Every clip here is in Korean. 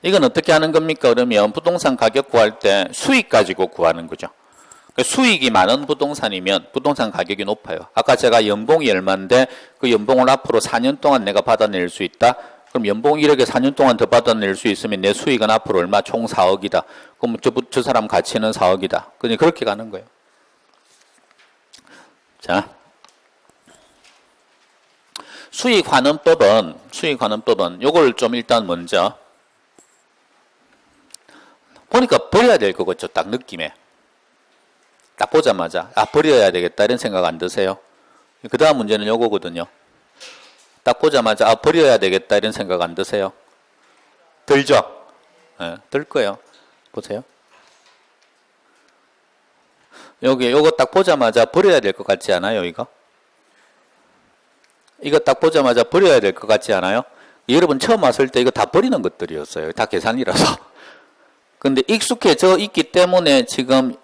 이건 어떻게 하는 겁니까? 그러면 부동산 가격 구할 때 수익 가지고 구하는 거죠. 수익이 많은 부동산이면 부동산 가격이 높아요. 아까 제가 연봉이 얼마인데 그 연봉을 앞으로 4년 동안 내가 받아낼 수 있다? 그럼 연봉 1억에 4년 동안 더 받아낼 수 있으면 내 수익은 앞으로 얼마? 총 4억이다. 그럼 저 사람 가치는 4억이다. 그냥 그렇게 가는 거예요. 자, 수익환원법은 요걸 좀 일단 먼저 보니까 버려야 될 것 같죠. 딱 느낌에. 딱 보자마자 버려야 되겠다 이런 생각 안 드세요? 그 다음 문제는 요거거든요. 딱 보자마자 버려야 되겠다 이런 생각 안 드세요? 들죠? 네, 들 거예요. 보세요. 요거 딱 보자마자 버려야 될 것 같지 않아요, 이거? 이거 딱 보자마자 버려야 될 것 같지 않아요? 여러분 처음 왔을 때 이거 다 버리는 것들이었어요. 다 계산이라서. 근데 익숙해져 있기 때문에 지금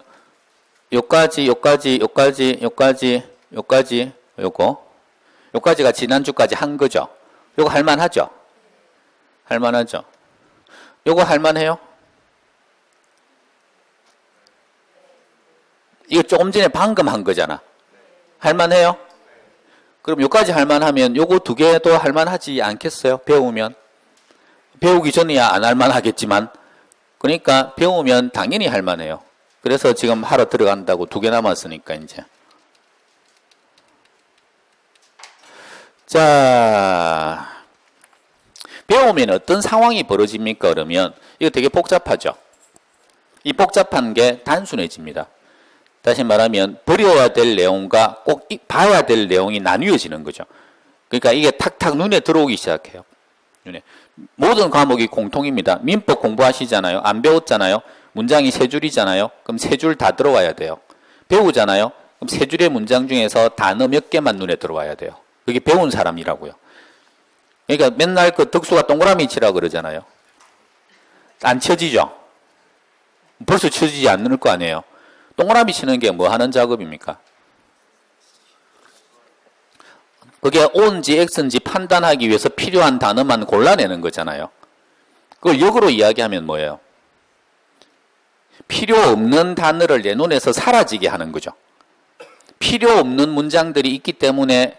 요까지가 지난주까지 한 거죠. 요거 할만하죠? 할만하죠? 요거 할만해요? 이거 조금 전에 방금 한 거잖아. 할만해요? 그럼 요까지 할만하면 요거 두 개도 할만하지 않겠어요? 배우면. 배우기 전에야 안 할만하겠지만. 그러니까 배우면 당연히 할만해요. 그래서 지금 하러 들어간다고 두 개 남았으니까 이제. 자, 배우면 어떤 상황이 벌어집니까? 그러면 이거 되게 복잡하죠. 이 복잡한 게 단순해집니다. 다시 말하면 버려야 될 내용과 꼭 봐야 될 내용이 나뉘어지는 거죠. 그러니까 이게 탁탁 눈에 들어오기 시작해요. 눈에. 모든 과목이 공통입니다. 민법 공부하시잖아요. 안 배웠잖아요. 문장이 세 줄이잖아요. 그럼 세 줄 다 들어와야 돼요. 배우잖아요. 그럼 세 줄의 문장 중에서 단어 몇 개만 눈에 들어와야 돼요. 그게 배운 사람이라고요. 그러니까 맨날 그 덕수가 동그라미 치라고 그러잖아요. 안 쳐지죠? 벌써 쳐지지 않을 거 아니에요. 동그라미 치는 게 뭐 하는 작업입니까? 그게 O인지 X인지 판단하기 위해서 필요한 단어만 골라내는 거잖아요. 그걸 역으로 이야기하면 뭐예요? 필요 없는 단어를 내 눈에서 사라지게 하는 거죠. 필요 없는 문장들이 있기 때문에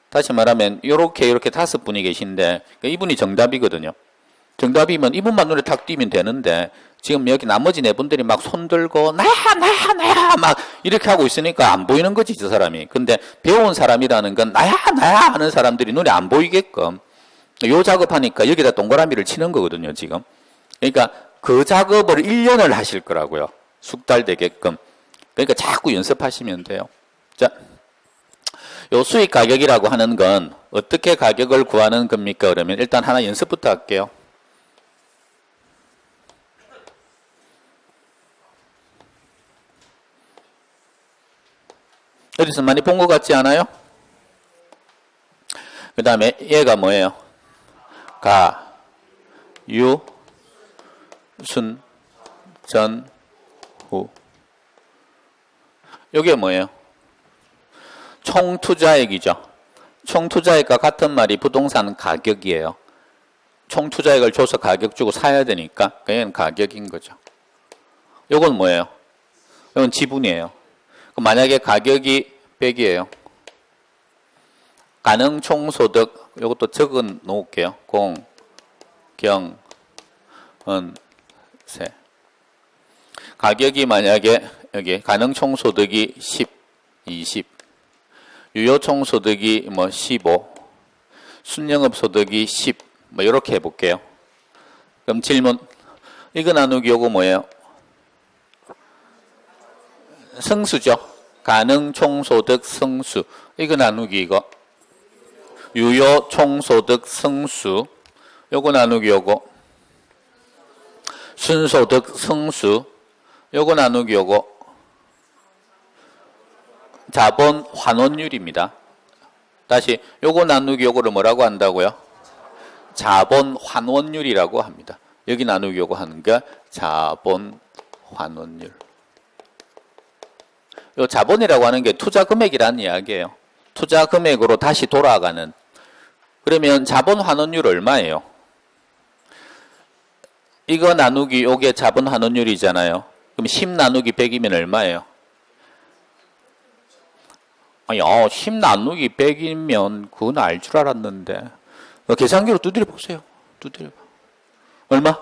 다시 말하면 이렇게 5분이 계신데 이분이 정답이거든요. 정답이면 이분만 눈에 탁 띄면 되는데 지금 여기 나머지 4분들이 막 손들고 나야 막 이렇게 하고 있으니까 안 보이는 거지 저 사람이. 근데 배운 사람이라는 건 나야 하는 사람들이 눈에 안 보이게끔 요 작업하니까 여기다 동그라미를 치는 거거든요 지금. 그러니까 그 작업을 1년을 하실 거라고요. 숙달되게끔. 그러니까 자꾸 연습하시면 돼요. 자, 요 수익 가격이라고 하는 건 어떻게 가격을 구하는 겁니까? 그러면 일단 하나 연습부터 할게요. 어디서 많이 본 것 같지 않아요? 그 다음에 얘가 뭐예요? 가, 유, 순, 전, 후. 이게 뭐예요? 총투자액이죠. 총투자액과 같은 말이 부동산 가격이에요. 총투자액을 줘서 가격 주고 사야 되니까 그냥 가격인 거죠. 이건 뭐예요? 이건 지분이에요. 만약에 가격이 100이에요. 가능 총소득 이것도 적어 놓을게요. 공, 경, 은, 세. 가격이 만약에 여기 가능 총소득이 10, 20, 유효 총소득이 뭐 15, 순영업 소득이 10, 뭐 이렇게 해볼게요. 그럼 질문, 이거 나누기 요거 뭐예요? 성수죠. 가능 총소득 성수. 이거 나누기 이거. 유효 총소득 성수. 요거 나누기 요거. 순소득 성수. 요거 나누기 요거. 자본 환원율입니다. 다시 요거 나누기 요거를 뭐라고 한다고요? 자본 환원율이라고 합니다. 여기 나누기 요거 하는 게 자본 환원율. 요 자본이라고 하는 게 투자 금액이라는 이야기예요. 투자 금액으로 다시 돌아가는. 그러면 자본 환원율 얼마예요? 이거 나누기 요게 자본 환원율이잖아요. 그럼 10 나누기 100이면 얼마예요? 아니, 10 나누기 100이면 그건 알 줄 알았는데. 계산기로 두드려 보세요. 두드려 봐. 얼마?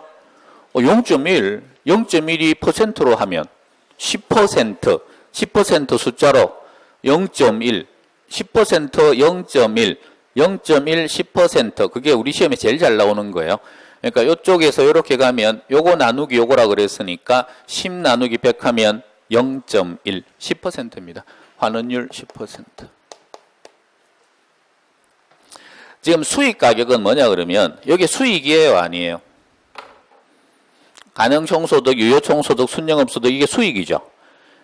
0.1. 0.1이 퍼센트로 하면 10%, 10% 숫자로 0.1, 10% 0.1, 0.1, 10% 그게 우리 시험에 제일 잘 나오는 거예요. 그러니까 이쪽에서 이렇게 가면 요거 나누기 요거라 그랬으니까 10 나누기 100 하면 0.1, 10%입니다. 환원율 10%. 지금 수익 가격은 뭐냐 그러면 여기 수익이에요, 아니에요? 가능총소득, 유효총소득, 순영업소득 이게 수익이죠.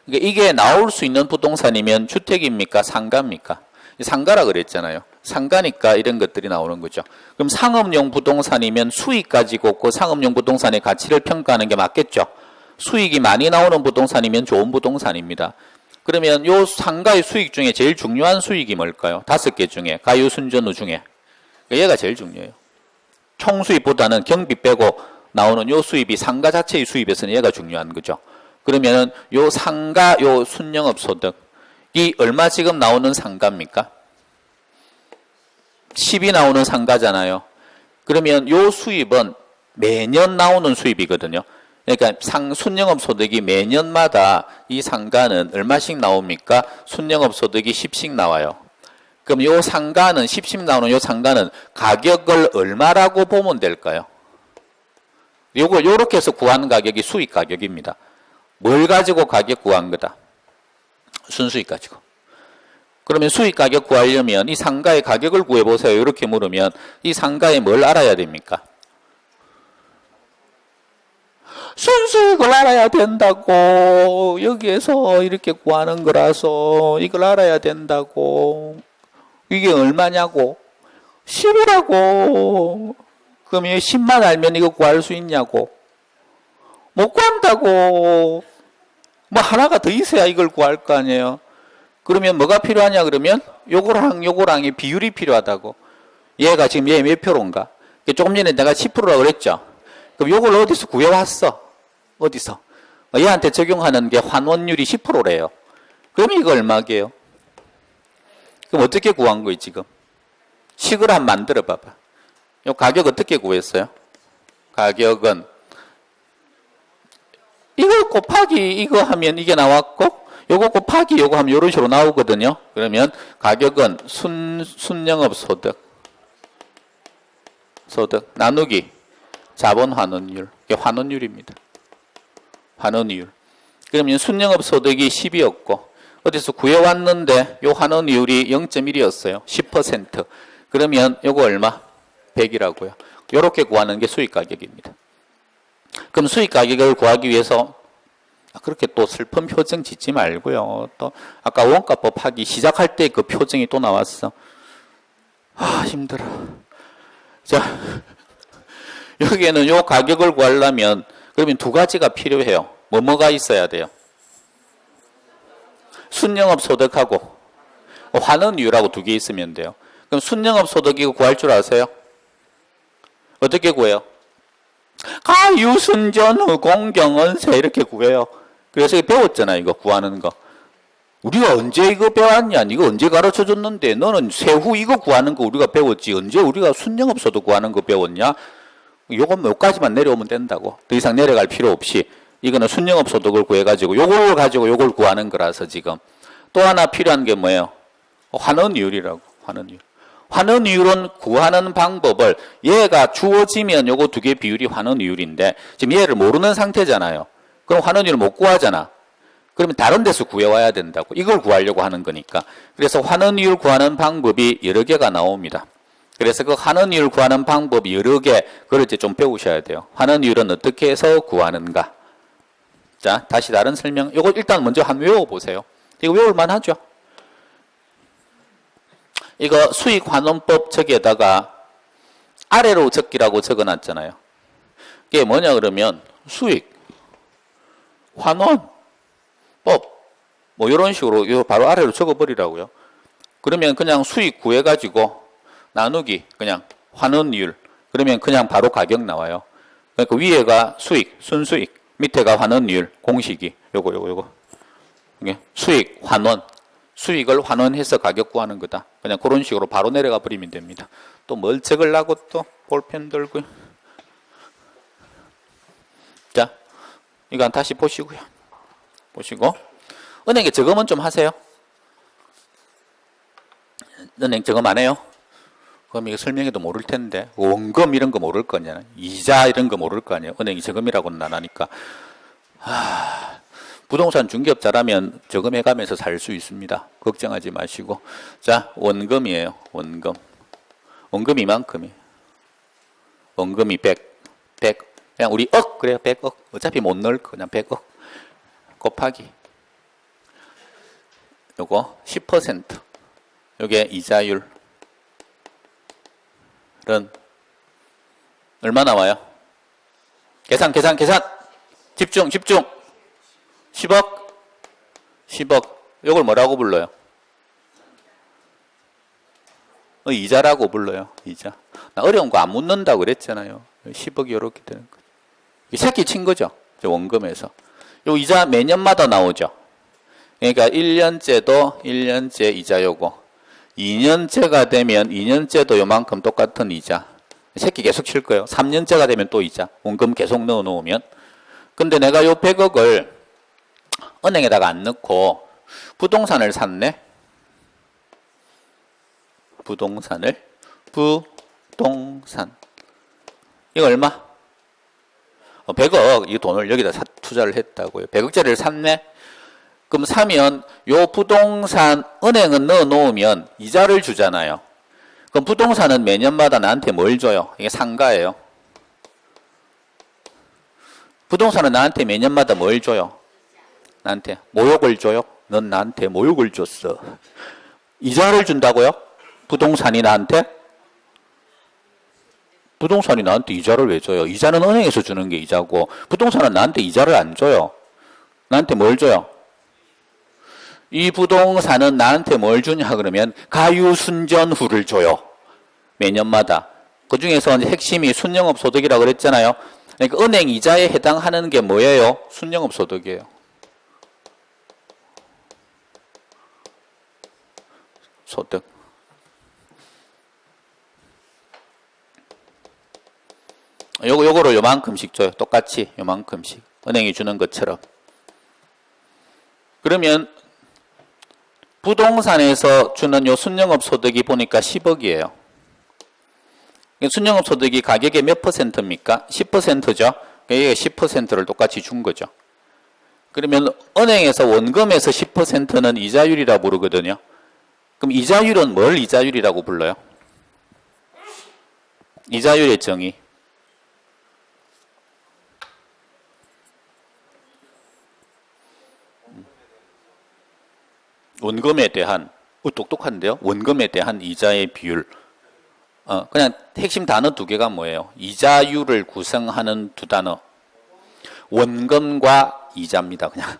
그러니까 이게 나올 수 있는 부동산이면 주택입니까? 상가입니까? 상가라 그랬잖아요. 상가니까 이런 것들이 나오는 거죠. 그럼 상업용 부동산이면 수익 가지고 그 상업용 부동산의 가치를 평가하는 게 맞겠죠. 수익이 많이 나오는 부동산이면 좋은 부동산입니다. 그러면 요 상가의 수익 중에 제일 중요한 수익이 뭘까요? 5개 중에 가유, 순전후 중에 얘가 제일 중요해요. 총수입보다는 경비 빼고 나오는 요 수입이 상가 자체의 수입에서는 얘가 중요한 거죠. 그러면은 요 상가, 요 순영업 소득이 얼마 지금 나오는 상가입니까? 10이 나오는 상가잖아요. 그러면 요 수입은 매년 나오는 수입이거든요. 그러니까 순영업 소득이 매년마다 이 상가는 얼마씩 나옵니까? 순영업 소득이 10씩 나와요. 그럼 요 상가는 10씩 나오는 요 상가는 가격을 얼마라고 보면 될까요? 요렇게 해서 구하는 가격이 수익 가격입니다. 뭘 가지고 가격 구한 거다? 순수익 가지고. 그러면 수익 가격 구하려면 이 상가의 가격을 구해보세요. 이렇게 물으면 이 상가에 뭘 알아야 됩니까? 순수익을 알아야 된다고. 여기에서 이렇게 구하는 거라서 이걸 알아야 된다고. 이게 얼마냐고? 10이라고. 그럼 10만 알면 이거 구할 수 있냐고. 못 구한다고. 뭐 하나가 더 있어야 이걸 구할 거 아니에요. 그러면 뭐가 필요하냐 그러면 요거랑의 비율이 필요하다고. 얘가 지금 얘 몇 표로인가? 조금 전에 내가 10%라고 그랬죠. 그럼 요걸 어디서 구해왔어? 어디서? 얘한테 적용하는 게 환원율이 10%래요. 그럼 이거 얼마게요? 그럼 어떻게 구한 거예요 지금? 식을 한번 만들어 봐봐. 요 가격 어떻게 구했어요? 가격은 이거 곱하기 이거 하면 이게 나왔고 요거 곱하기 요거 하면 요런 식으로 나오거든요. 그러면 가격은 순영업 소득 나누기 자본 환원율. 이게 환원율입니다. 환원율. 그러면 순영업 소득이 10이었고 어디서 구해왔는데 요 환원율이 0.1이었어요. 10%. 그러면 요거 얼마? 100이라고요. 요렇게 구하는 게 수익 가격입니다. 그럼 수익 가격을 구하기 위해서 그렇게 또 슬픈 표정 짓지 말고요. 또 아까 원가법 하기 시작할 때 그 표정이 또 나왔어. 힘들어. 자, 여기에는 요 가격을 구하려면 그러면 두 가지가 필요해요. 뭐가 있어야 돼요? 순영업 소득하고 환원율하고 두 개 있으면 돼요. 그럼 순영업 소득 이거 구할 줄 아세요? 어떻게 구해요? 가유, 순전후, 공경원세 이렇게 구해요. 그래서 배웠잖아 이거 구하는 거. 우리가 언제 이거 배웠냐? 이거 언제 가르쳐줬는데 너는 세후 이거 구하는 거 우리가 배웠지. 언제 우리가 순영업 소득 구하는 거 배웠냐? 요거 몇 가지만 내려오면 된다고. 더 이상 내려갈 필요 없이. 이거는 순영업 소득을 구해가지고 요걸 가지고 요걸 구하는 거라서 지금. 또 하나 필요한 게 뭐예요? 환원율이라고. 환원율. 환원율은 구하는 방법을 얘가 주어지면 요거 두 개 비율이 환원율인데 지금 얘를 모르는 상태잖아요. 그럼 환원율을 못 구하잖아. 그러면 다른 데서 구해와야 된다고. 이걸 구하려고 하는 거니까. 그래서 환원율 구하는 방법이 여러 개가 나옵니다. 그래서 그 환원율 구하는 방법이 여러 개, 그걸 이제 좀 배우셔야 돼요. 환원율은 어떻게 해서 구하는가. 자, 다시 다른 설명. 이거 일단 먼저 한 외워보세요. 이거 외울만 하죠? 이거 수익환원법 저기에다가 아래로 적기라고 적어놨잖아요. 이게 뭐냐 그러면 수익, 환원, 법 뭐 이런 식으로 이거 바로 아래로 적어버리라고요. 그러면 그냥 수익 구해가지고 나누기 그냥 환원율 그러면 그냥 바로 가격 나와요. 그러니까 위에가 수익, 순수익, 밑에가 환원율, 공식이 요거. 이게 수익, 환원. 수익을 환원해서 가격 구하는 거다. 그냥 그런 식으로 바로 내려가 버리면 됩니다. 또 뭘 적으려고 또 볼펜 들고. 자, 이거 다시 보시고요. 보시고. 은행에 저금은 좀 하세요. 은행 저금 안 해요? 그럼 이거 설명해도 모를 텐데. 원금 이런 거 모를 거 아니야. 이자 이런 거 모를 거 아니에요. 은행이 저금이라고는 안 하니까. 부동산 중개업자라면 저금해가면서 살 수 있습니다. 걱정하지 마시고. 자, 원금이에요. 원금. 원금 이만큼이. 원금이 100. 그냥 우리 그래요. 100억. 어차피 못 넣을 거. 그냥 100억. 곱하기. 요거 10%. 요게 이자율. 은 얼마 나와요? 계산. 집중. 10억. 이걸 뭐라고 불러요? 이자라고 불러요. 이자. 나 어려운 거 안 묻는다고 그랬잖아요. 10억이 이렇게 되는 거죠. 새끼 친 거죠. 원금에서. 요 이자 매년마다 나오죠. 그러니까 1년째도 1년째 이자 요거. 2년째가 되면 2년째도 요만큼 똑같은 이자. 새끼 계속 칠 거예요. 3년째가 되면 또 이자. 원금 계속 넣어 놓으면. 근데 내가 요 100억을 은행에다가 안 넣고 부동산을 샀네. 부동산. 이거 얼마? 100억. 이 돈을 여기다 투자를 했다고요. 100억짜리를 샀네. 그럼 사면 요 부동산 은행은 넣어 놓으면 이자를 주잖아요. 그럼 부동산은 매년마다 나한테 뭘 줘요? 이게 상가예요. 부동산은 나한테 매년마다 뭘 줘요? 나한테 모욕을 줘요? 넌 나한테 모욕을 줬어. 이자를 준다고요? 부동산이 나한테? 부동산이 나한테 이자를 왜 줘요? 이자는 은행에서 주는 게 이자고 부동산은 나한테 이자를 안 줘요. 나한테 뭘 줘요? 이 부동산은 나한테 뭘 주냐 그러면 가유순전후를 줘요. 매년마다. 그 중에서 핵심이 순영업 소득이라고 그랬잖아요. 그러니까 은행 이자에 해당하는 게 뭐예요? 순영업 소득이에요. 소득. 요거를 요만큼씩 줘요. 똑같이 요만큼씩. 은행이 주는 것처럼. 그러면 부동산에서 주는 요 순영업 소득이 보니까 10억이에요. 순영업 소득이 가격의 몇 %입니까? 10%죠. 이게 10%를 똑같이 준 거죠. 그러면 은행에서 원금에서 10%는 이자율이라고 부르거든요. 그럼 이자율은 뭘 이자율이라고 불러요? 이자율의 정의. 원금에 대한, 똑똑한데요? 원금에 대한 이자의 비율. 그냥 핵심 단어 두 개가 뭐예요? 이자율을 구성하는 두 단어. 원금과 이자입니다. 그냥.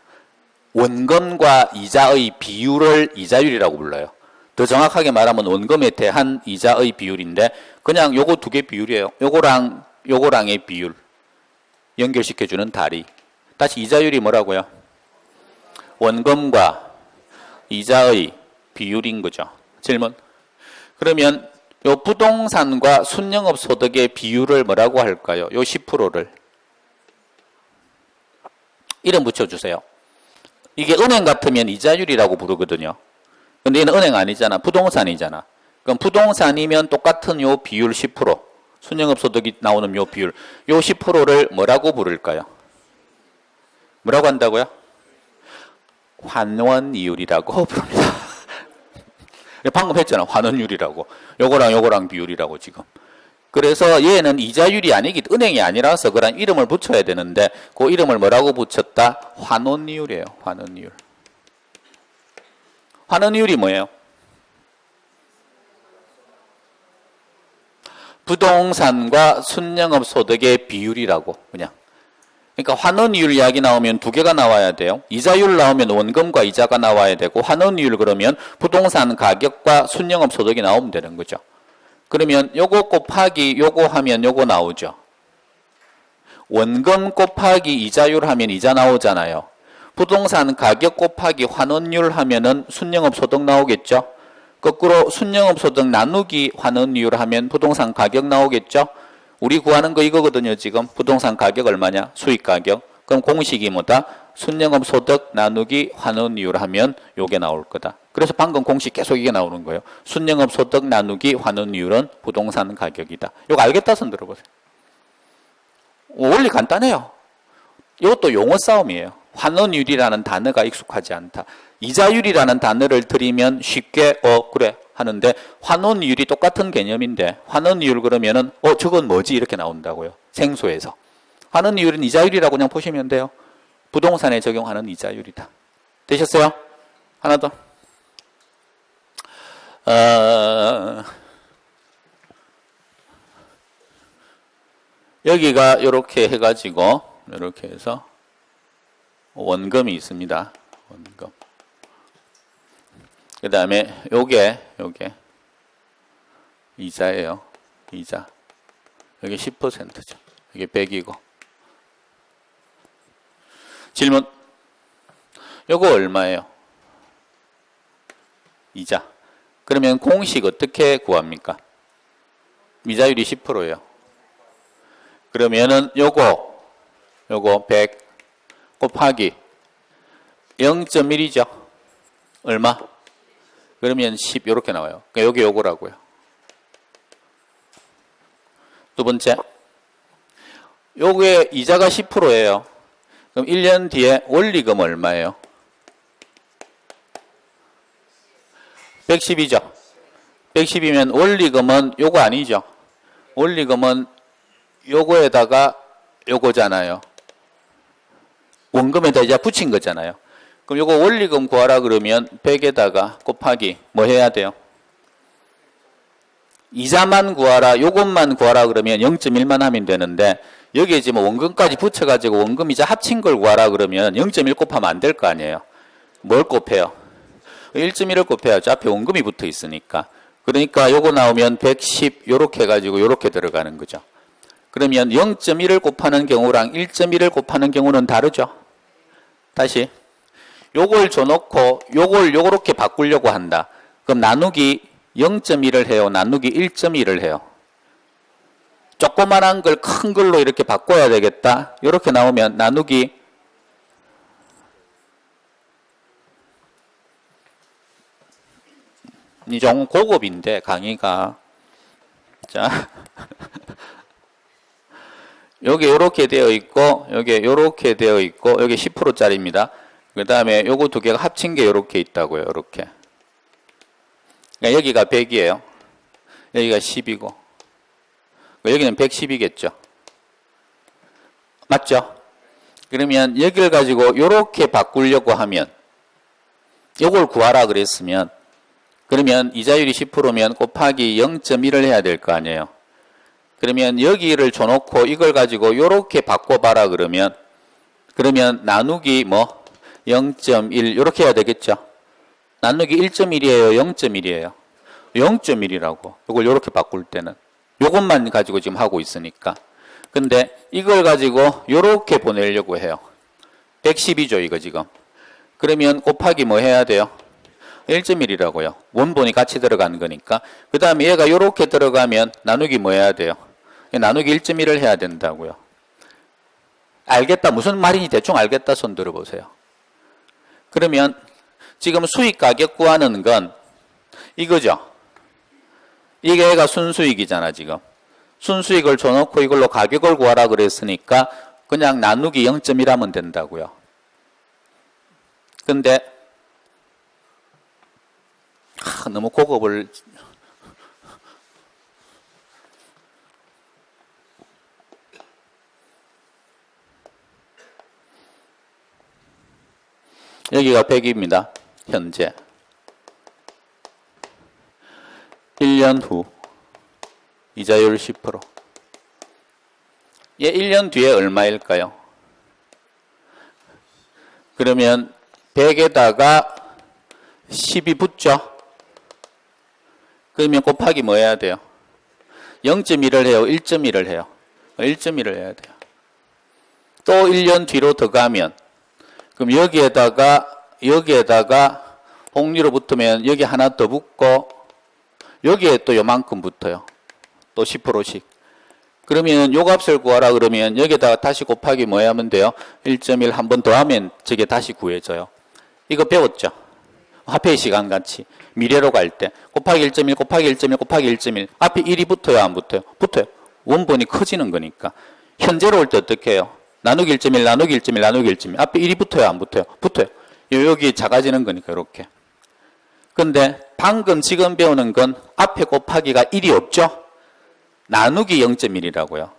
원금과 이자의 비율을 이자율이라고 불러요. 더 정확하게 말하면 원금에 대한 이자의 비율인데, 그냥 요거 두 개 비율이에요. 요거랑의 비율. 연결시켜주는 다리. 다시 이자율이 뭐라고요? 원금과 이자의 비율인 거죠. 질문. 그러면 요 부동산과 순영업 소득의 비율을 뭐라고 할까요? 요 10%를. 이름 붙여주세요. 이게 은행 같으면 이자율이라고 부르거든요. 근데 얘는 은행 아니잖아. 부동산이잖아. 그럼 부동산이면 똑같은 요 비율 10%. 순영업 소득이 나오는 요 비율. 요 10%를 뭐라고 부를까요? 뭐라고 한다고요? 환원이율이라고 부릅니다. 방금 했잖아. 환원율이라고. 요거랑 비율이라고 지금. 그래서 얘는 이자율이 은행이 아니라서 그런 이름을 붙여야 되는데 그 이름을 뭐라고 붙였다? 환원이율이에요. 환원이율. 환원이율이 뭐예요? 부동산과 순영업 소득의 비율이라고 그냥. 그러니까 환원이율 이야기 나오면 두 개가 나와야 돼요. 이자율 나오면 원금과 이자가 나와야 되고 환원이율 그러면 부동산 가격과 순영업 소득이 나오면 되는 거죠. 그러면 요거 곱하기 요거 하면 요거 나오죠. 원금 곱하기 이자율 하면 이자 나오잖아요. 부동산 가격 곱하기 환원율 하면은 순영업 소득 나오겠죠. 거꾸로 순영업 소득 나누기 환원율 하면 부동산 가격 나오겠죠. 우리 구하는 거 이거거든요. 지금 부동산 가격 얼마냐? 수익 가격. 그럼 공식이 뭐다? 순영업 소득 나누기 환원율 하면 요게 나올 거다. 그래서 방금 공식 계속 이게 나오는 거예요. 순영업 소득 나누기 환원율은 부동산 가격이다. 요거 알겠다 손 들어보세요. 원리 간단해요. 이것도 용어 싸움이에요. 환원율이라는 단어가 익숙하지 않다. 이자율이라는 단어를 들이면 쉽게 그래 하는데 환원율이 똑같은 개념인데 환원율 그러면은 저건 뭐지 이렇게 나온다고요. 생소해서. 환원율은 이자율이라고 그냥 보시면 돼요. 부동산에 적용하는 이자율이다. 되셨어요? 하나 더. 여기가 이렇게 해가지고 이렇게 해서 원금이 있습니다. 원금. 그 다음에 요게 이자예요. 이자. 여기 10%죠. 이게 100이고. 질문. 요거 얼마예요? 이자. 그러면 공식 어떻게 구합니까? 이자율이 10%예요. 그러면은 요거 100 곱하기 0.1이죠. 얼마? 그러면 10 이렇게 나와요. 그러니까 여기 요거라고요. 두 번째. 요게 이자가 10%예요. 그럼 1년 뒤에 원리금 얼마예요? 110이죠. 110이면 원리금은 요거 아니죠. 원리금은 요거에다가 요거잖아요. 원금에다 이자 붙인 거잖아요. 그럼 요거 원리금 구하라 그러면 100에다가 곱하기 뭐 해야 돼요? 이자만 구하라, 요것만 구하라 그러면 0.1만 하면 되는데 여기에 지금 원금까지 붙여가지고 원금 이자 합친 걸 구하라 그러면 0.1 곱하면 안 될 거 아니에요. 뭘 곱해요? 1.1을 곱해야죠. 앞에 원금이 붙어 있으니까. 그러니까 요거 나오면 110 요렇게 해가지고 요렇게 들어가는 거죠. 그러면 0.1을 곱하는 경우랑 1.1을 곱하는 경우는 다르죠. 다시 요걸 줘놓고 요걸 요렇게 바꾸려고 한다. 그럼 나누기 0.1을 해요? 나누기 1.1을 해요? 조그만한 걸 큰 걸로 이렇게 바꿔야 되겠다. 요렇게 나오면 나누기 이 좀 고급인데 강의가 자 여기 요렇게 되어 있고 여기 요렇게 되어 있고 여기 10%짜리입니다. 그 다음에 요거 두 개가 합친 게 요렇게 있다고요. 요렇게. 그러니까 여기가 100이에요. 여기가 10이고 여기는 110이겠죠. 맞죠? 그러면 여기를 가지고 요렇게 바꾸려고 하면 요걸 구하라 그랬으면 그러면 이자율이 10%면 곱하기 0.1을 해야 될 거 아니에요. 그러면 여기를 줘놓고 이걸 가지고 요렇게 바꿔봐라 그러면 나누기 0.1 요렇게 해야 되겠죠. 나누기 1.1이에요? 0.1이에요? 0.1이라고. 이걸 요렇게 바꿀 때는. 요것만 가지고 지금 하고 있으니까. 근데 이걸 가지고 요렇게 보내려고 해요. 110이죠, 이거 지금. 그러면 곱하기 뭐 해야 돼요? 1.1이라고요. 원본이 같이 들어가는 거니까. 그 다음에 얘가 요렇게 들어가면 나누기 뭐 해야 돼요? 나누기 1.1을 해야 된다고요. 알겠다. 무슨 말인지 대충 알겠다. 손 들어보세요. 그러면 지금 수익 가격 구하는 건 이거죠. 이게 얘가 순수익이잖아 지금. 순수익을 줘놓고 이걸로 가격을 구하라 그랬으니까 그냥 나누기 0.1 하면 된다고요. 근데 너무 고급을 여기가 100입니다. 현재 1년 후 이자율 10%. 얘 1년 뒤에 얼마일까요? 그러면 100에다가 10이 붙죠? 그러면 곱하기 뭐 해야 돼요? 0.1을 해요? 1.1을 해요? 1.1을 해야 돼요. 또 1년 뒤로 더 가면 그럼 여기에다가 복리로 붙으면 여기 하나 더 붙고 여기에 또 요만큼 붙어요. 또 10%씩. 그러면 요 값을 구하라 그러면 여기다가 다시 곱하기 뭐 하면 돼요? 1.1 한 번 더 하면 저게 다시 구해져요. 이거 배웠죠? 화폐의 시간 같이. 미래로 갈 때. 곱하기 1.1 곱하기 1.1 곱하기 1.1 앞에 1이 붙어요 안 붙어요? 붙어요. 원본이 커지는 거니까. 현재로 올 때 어떻게 해요? 나누기 1.1 나누기 1.1 나누기 1.1 앞에 1이 붙어요 안 붙어요? 붙어요. 여기 작아지는 거니까 이렇게. 근데 방금 지금 배우는 건 앞에 곱하기가 1이 없죠? 나누기 0.1이라고요.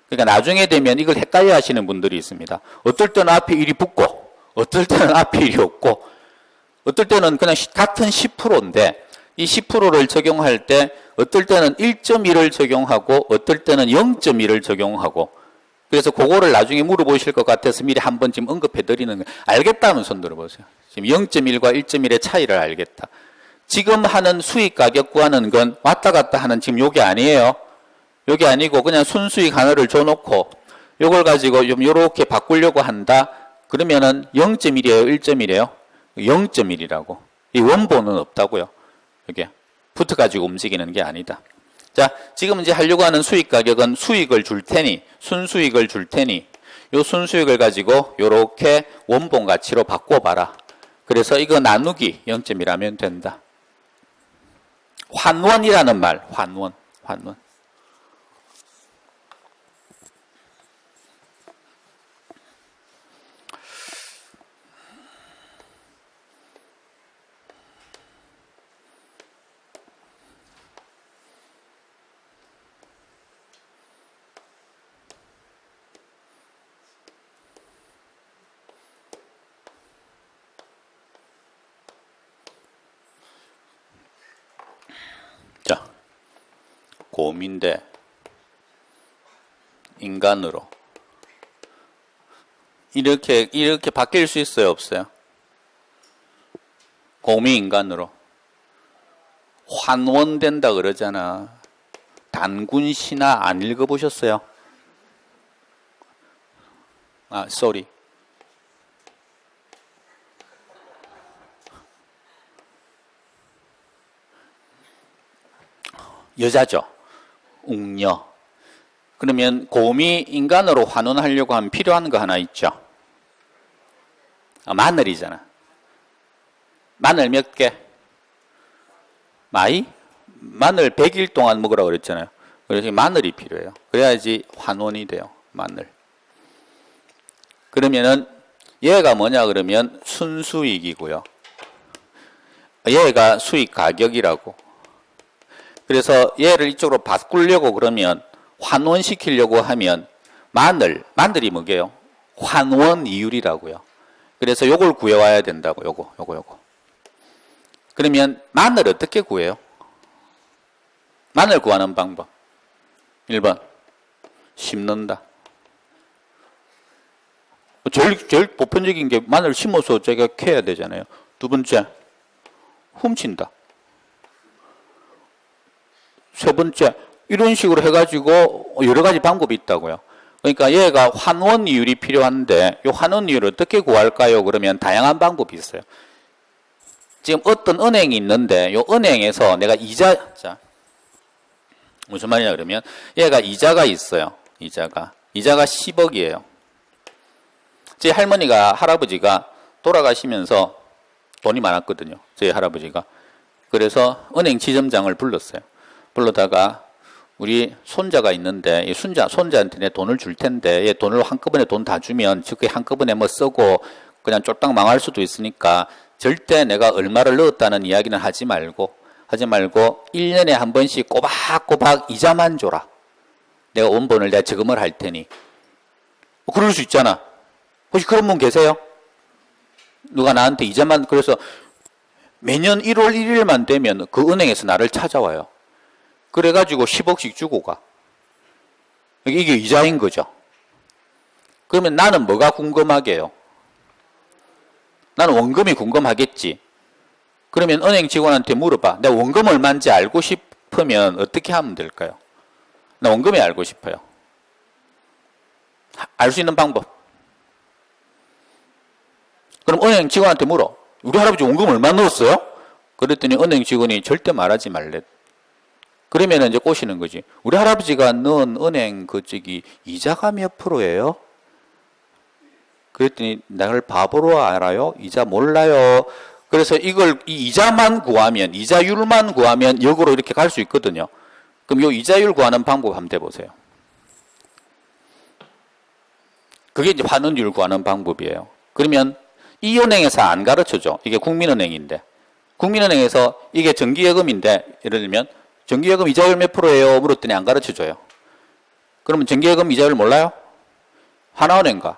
그러니까 나중에 되면 이걸 헷갈려 하시는 분들이 있습니다. 어떨 때는 앞에 1이 붙고 어떨 때는 앞에 1이 없고 어떨 때는 그냥 같은 10%인데 이 10%를 적용할 때 어떨 때는 1.1을 적용하고 어떨 때는 0.1을 적용하고 그래서 그거를 나중에 물어보실 것 같아서 미리 한 번쯤 언급해 드리는 거예요. 알겠다면 손 들어보세요. 지금 0.1과 1.1의 차이를 알겠다. 지금 하는 수익 가격 구하는 건 왔다 갔다 하는 지금 요게 아니에요. 요게 아니고 그냥 순수익 하나를 줘놓고 요걸 가지고 좀 요렇게 바꾸려고 한다. 그러면은 0.1이에요? 1.1이에요? 0.1이라고. 이 원본은 없다고요. 이게 붙어가지고 움직이는 게 아니다. 자, 지금 이제 하려고 하는 수익 가격은 수익을 줄 테니, 순수익을 줄 테니, 요 순수익을 가지고 요렇게 원본 가치로 바꿔봐라. 그래서 이거 나누기 0.1 하면 된다. 환원이라는 말, 환원. 자, 곰인데 인간으로 이렇게 바뀔 수 있어요, 없어요? 곰이 인간으로 환원된다 그러잖아. 단군 신화 안 읽어보셨어요? 아, 쏘리. 여자죠. 웅녀. 그러면 곰이 인간으로 환원하려고 하면 필요한 거 하나 있죠. 마늘이잖아. 마늘 몇 개? 마이? 마늘 100일 동안 먹으라고 그랬잖아요. 그래서 마늘이 필요해요. 그래야지 환원이 돼요. 마늘. 그러면은 얘가 뭐냐 그러면 순수익이고요. 얘가 수익 가격이라고. 그래서 얘를 이쪽으로 바꾸려고 그러면 환원시키려고 하면 마늘이 뭐게요? 환원 이율이라고요. 그래서 요걸 구해와야 된다고. 요거. 그러면 마늘 어떻게 구해요? 마늘 구하는 방법. 1번 심는다. 제일 보편적인 게 마늘 심어서 제가 캐야 되잖아요. 2번째 훔친다. 3번째 이런 식으로 해가지고 여러 가지 방법이 있다고요. 그러니까 얘가 환원 이율이 필요한데 이 환원 이율을 어떻게 구할까요? 그러면 다양한 방법이 있어요. 지금 어떤 은행이 있는데 이 은행에서 내가 자, 무슨 말이냐 그러면 얘가 이자가 있어요. 이자가 10억이에요. 제 할아버지가 돌아가시면서 돈이 많았거든요. 저희 할아버지가. 그래서 은행 지점장을 불렀어요. 불러다가 우리 손자가 있는데 이 손자한테 내 돈을 줄 텐데 얘 돈을 한꺼번에 돈 다 주면 그게 한꺼번에 뭐 쓰고 그냥 쫄딱 망할 수도 있으니까 절대 내가 얼마를 넣었다는 이야기는 하지 말고 1년에 한 번씩 꼬박꼬박 이자만 줘라. 내가 원본을 내가 저금을 할 테니. 그럴 수 있잖아. 혹시 그런 분 계세요? 누가 나한테 이자만, 그래서 매년 1월 1일만 되면 그 은행에서 나를 찾아와요. 그래가지고 10억씩 주고 가. 이게 이자인 거죠. 그러면 나는 뭐가 궁금하게요? 나는 원금이 궁금하겠지. 그러면 은행 직원한테 물어봐. 내가 원금 얼마인지 알고 싶으면 어떻게 하면 될까요? 나 원금이 알고 싶어요. 알 수 있는 방법. 그럼 은행 직원한테 물어. 우리 할아버지 원금 얼마 넣었어요? 그랬더니 은행 직원이 절대 말하지 말래. 그러면 이제 꼬시는 거지. 우리 할아버지가 넣은 은행 이자가 몇 프로예요? 그랬더니 나를 바보로 알아요? 이자 몰라요. 그래서 이 이자만 구하면, 이자율만 구하면 역으로 이렇게 갈 수 있거든요. 그럼 이 이자율 구하는 방법 한번 해보세요. 그게 이제 환원율 구하는 방법이에요. 그러면 이 은행에서 안 가르쳐줘. 이게 국민은행인데. 국민은행에서 이게 정기예금인데, 예를 들면 정기예금 이자율 몇 프로예요? 물었더니 안 가르쳐줘요. 그러면 정기예금 이자율 몰라요? 하나은행가.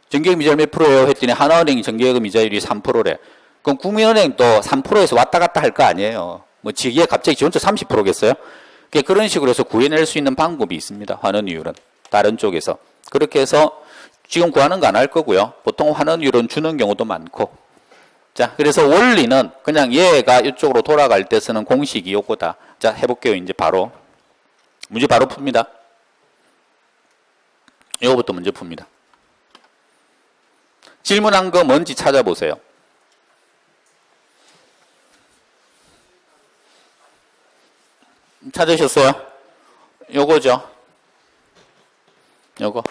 정기예금 이자율 몇 프로예요? 했더니 하나은행이 정기예금 이자율이 3%래. 그럼 국민은행도 3%에서 왔다 갔다 할 거 아니에요. 뭐 지기에 갑자기 지원자 30%겠어요? 그런 식으로 해서 구해낼 수 있는 방법이 있습니다. 환원이율은. 다른 쪽에서. 그렇게 해서 지금 구하는 거 안 할 거고요. 보통 환원이율은 주는 경우도 많고. 자, 그래서 원리는 그냥 얘가 이쪽으로 돌아갈 때 쓰는 공식이 요거다. 자, 해볼게요. 이제 바로. 문제 바로 풉니다. 요거부터 문제 풉니다. 질문한 거 뭔지 찾아보세요. 찾으셨어요? 요거죠. 요거.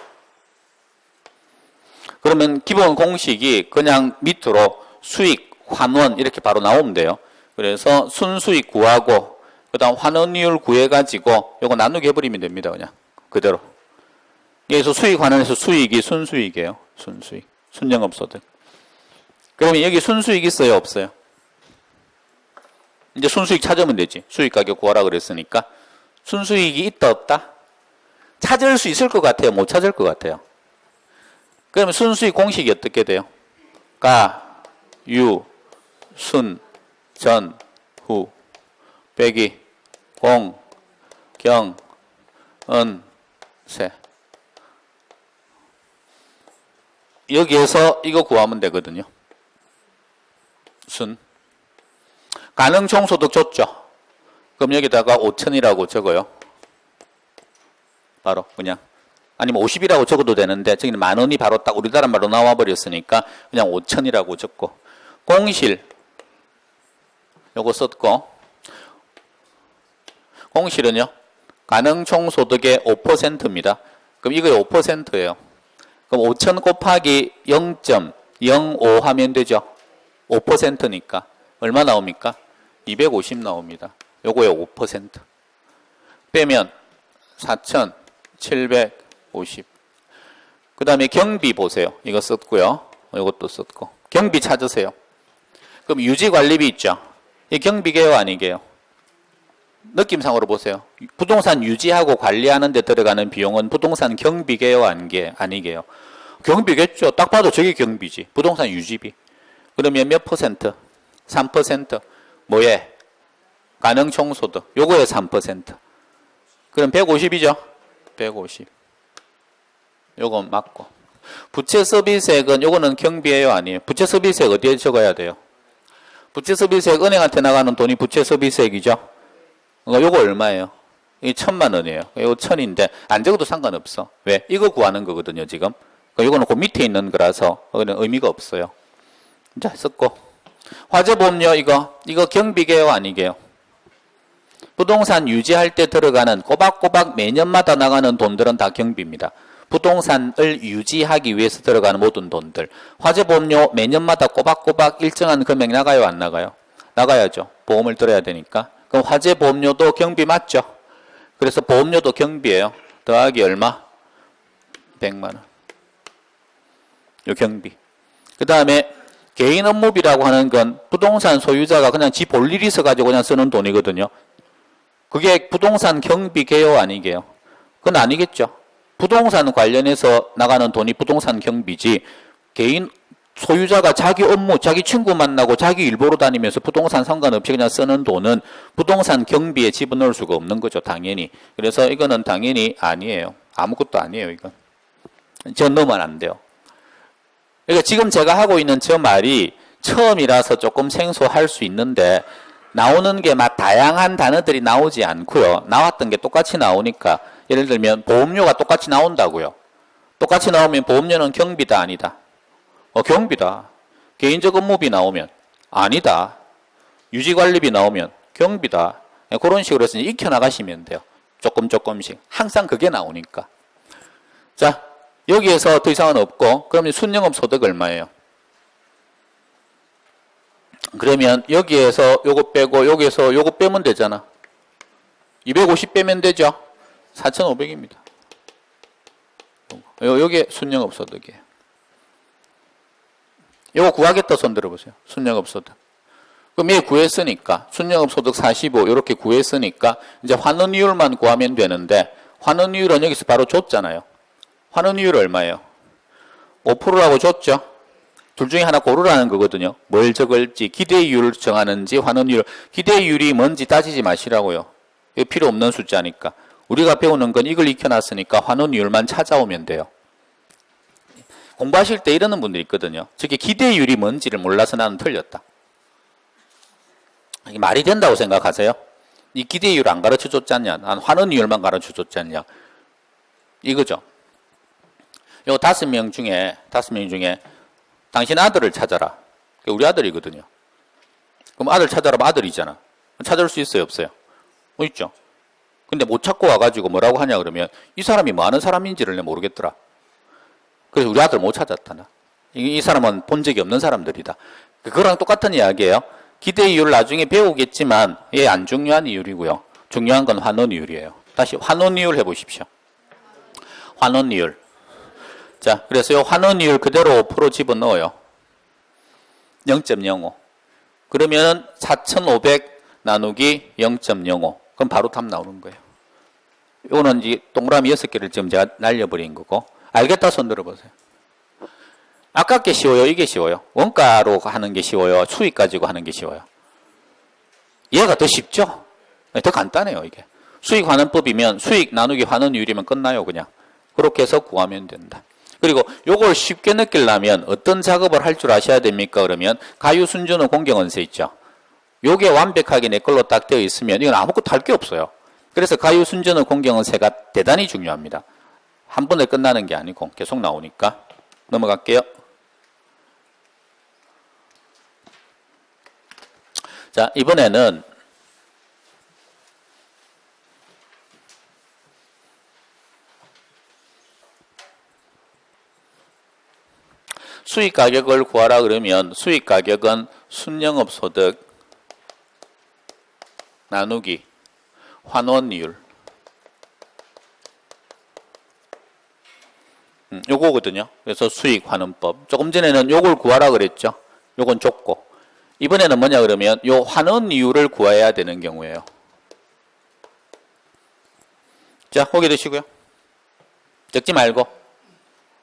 그러면 기본 공식이 그냥 밑으로 수익, 환원 이렇게 바로 나오면 돼요. 그래서 순수익 구하고 그 다음 환원율 구해가지고 요거 나누기 해버리면 됩니다. 그냥 그대로. 여기서 수익 환원에서 수익이 순수익이에요. 순수익. 순영업소득. 그러면 여기 순수익 있어요? 없어요? 이제 순수익 찾으면 되지. 수익 가격 구하라 그랬으니까. 순수익이 있다 없다? 찾을 수 있을 것 같아요? 못 찾을 것 같아요? 그러면 순수익 공식이 어떻게 돼요? 가, 유, 순, 전, 후, 빼기, 공, 경, 은, 세. 여기에서 이거 구하면 되거든요. 순. 가능총소득 줬죠. 그럼 여기다가 5천이라고 적어요. 바로 그냥. 아니면 50이라고 적어도 되는데 저기는 만 원이 바로 딱 우리나라 말로 나와 버렸으니까 그냥 5천이라고 적고. 공실 요거 썼고. 공실은요. 가능총소득의 5%입니다. 그럼 이거의 5%예요. 그럼 5천 곱하기 0.05 하면 되죠. 5%니까 얼마 나옵니까? 250 나옵니다. 요거의 5%. 빼면 4,750. 그 다음에 경비 보세요. 이거 썼고요. 이것도 썼고. 경비 찾으세요. 그럼 유지관리비 있죠. 이 경비계요 아니게요? 느낌상으로 보세요. 부동산 유지하고 관리하는 데 들어가는 비용은 부동산 경비계요 아니게요? 경비겠죠. 딱 봐도 저게 경비지. 부동산 유지비. 그러면 몇 퍼센트? 3%. 뭐에? 가능총소득. 요거에 3%. 그럼 150이죠? 150. 요건 맞고. 부채서비스액은 요거는 경비예요 아니에요? 부채서비스액 어디에 적어야 돼요? 부채서비스액 은행한테 나가는 돈이 부채서비스액이죠? 요거 얼마예요? 이게 1,000만 원이에요. 이거 1,000인데 안 적어도 상관없어. 왜? 이거 구하는 거거든요 지금. 요거는 그 밑에 있는 거라서 그거는 의미가 없어요. 자, 썼고. 화재보험료 이거 경비계요 아니게요? 부동산 유지할 때 들어가는 꼬박꼬박 매년마다 나가는 돈들은 다 경비입니다. 부동산을 유지하기 위해서 들어가는 모든 돈들. 화재보험료 매년마다 꼬박꼬박 일정한 금액 나가요 안 나가요? 나가야죠. 보험을 들어야 되니까. 그럼 화재보험료도 경비 맞죠? 그래서 보험료도 경비예요. 더하기 얼마? 100만 원. 요 경비. 그 다음에 개인 업무비라고 하는 건 부동산 소유자가 그냥 지 볼 일이 있어가지고 그냥 쓰는 돈이거든요. 그게 부동산 경비게요 아니게요? 그건 아니겠죠. 부동산 관련해서 나가는 돈이 부동산 경비지 개인 소유자가 자기 업무, 자기 친구 만나고 자기 일 보러 다니면서 부동산 상관없이 그냥 쓰는 돈은 부동산 경비에 집어넣을 수가 없는 거죠. 당연히. 그래서 이거는 당연히 아니에요. 아무것도 아니에요. 이건. 저 넣으면 안 돼요. 그러니까 지금 제가 하고 있는 저 말이 처음이라서 조금 생소할 수 있는데 나오는 게 막 다양한 단어들이 나오지 않고요. 나왔던 게 똑같이 나오니까 예를 들면 보험료가 똑같이 나온다고요. 똑같이 나오면 보험료는 경비다 아니다? 경비다. 개인적 업무비 나오면 아니다. 유지관리비 나오면 경비다. 그런 식으로 해서 익혀나가시면 돼요. 조금씩. 항상 그게 나오니까. 자, 여기에서 더 이상은 없고, 그러면 순영업 소득 얼마예요? 그러면 여기에서 요거 빼고 여기에서 요거 빼면 되잖아. 250 빼면 되죠? 4,500입니다. 요게 순영업 소득이에요. 요거 구하겠다 손 들어보세요. 순영업 소득. 그럼 얘 구했으니까 순영업 소득 45 이렇게 구했으니까 이제 환원이율만 구하면 되는데 환원이율은 여기서 바로 줬잖아요. 환원이율 얼마예요? 5%라고 줬죠? 둘 중에 하나 고르라는 거거든요. 뭘 적을지 기대이율을 정하는지 환원이율. 기대이율이 뭔지 따지지 마시라고요. 이거 필요 없는 숫자니까. 우리가 배우는 건 이걸 익혀놨으니까 환원이율만 찾아오면 돼요. 공부하실 때 이러는 분들이 있거든요. 저게 기대이율이 뭔지를 몰라서 나는 틀렸다. 이게 말이 된다고 생각하세요? 이 기대이율 안 가르쳐줬지 않냐? 난 환원이율만 가르쳐줬지 않냐? 이거죠. 요 5명 중에 당신 아들을 찾아라. 우리 아들이거든요. 그럼 아들 찾아라. 아들이잖아. 찾을 수 있어요? 없어요? 있죠. 근데 못 찾고 와가지고 뭐라고 하냐 그러면 이 사람이 뭐 하는 사람인지를 모르겠더라. 그래서 우리 아들 못 찾았다. 이 사람은 본 적이 없는 사람들이다. 그거랑 똑같은 이야기예요. 기대이율 나중에 배우겠지만 얘 안 중요한 이율이고요. 중요한 건 환원이율이에요. 다시 환원이율 해보십시오. 환원이율. 자, 그래서 이 환원이율 그대로 5% 집어넣어요. 0.05. 그러면 4,500 나누기 0.05. 그럼 바로 답 나오는 거예요. 이거는 이제 동그라미 6개를 지금 제가 날려버린 거고. 알겠다 손 들어보세요. 아까 게 쉬워요? 이게 쉬워요? 원가로 하는 게 쉬워요? 수익 가지고 하는 게 쉬워요? 얘가 더 쉽죠? 더 간단해요, 이게. 수익 환원법이면 수익 나누기 환원율이면 끝나요, 그냥. 그렇게 해서 구하면 된다. 그리고 요걸 쉽게 느끼려면 어떤 작업을 할 줄 아셔야 됩니까? 그러면 가유순전후 공경원세 있죠? 요게 완벽하게 내 걸로 딱 되어 있으면 이건 아무것도 할 게 없어요. 그래서 가유순전후 공경원세가 대단히 중요합니다. 한 번에 끝나는 게 아니고 계속 나오니까. 넘어갈게요. 자, 이번에는 수익 가격을 구하라 그러면 수익 가격은 순영업 소득 나누기 환원이율. 요거거든요. 그래서 수익 환원법. 조금 전에는 요걸 구하라 그랬죠. 요건 줬고. 이번에는 뭐냐 그러면 요 환원이율을 구해야 되는 경우예요. 자, 거기 드시고요. 적지 말고.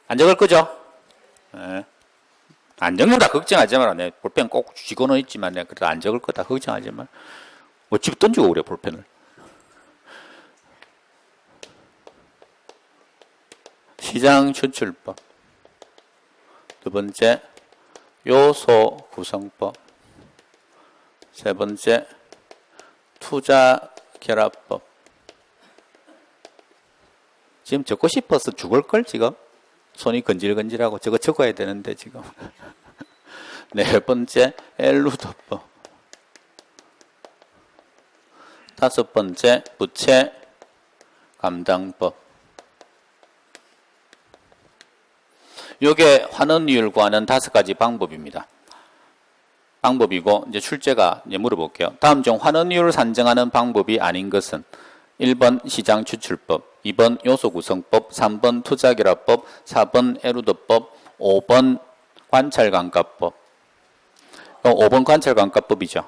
안 적을 거죠? 네. 안 적는다 걱정하지 마라. 내 볼펜 꼭 쥐고는 있지만 내가 그래도 안 적을 거다 걱정하지 마라. 뭐 집 던지고 그래 볼펜을. 시장 추출법. 두 번째 요소 구성법. 세 번째 투자 결합법. 지금 적고 싶어서 죽을걸 지금? 손이 건질건질하고 저거 적어야 되는데 지금. 네 번째 엘루더법. 다섯 번째 부채 감당법. 요게 환원이율 구하는 5가지 방법입니다. 방법이고 이제 출제가 이제 물어볼게요. 다음 중 환원이율을 산정하는 방법이 아닌 것은 1번 시장 추출법, 2번 요소 구성법, 3번 투자결합법, 4번 에루더법, 5번 관찰감가법. 5번 관찰감가법이죠.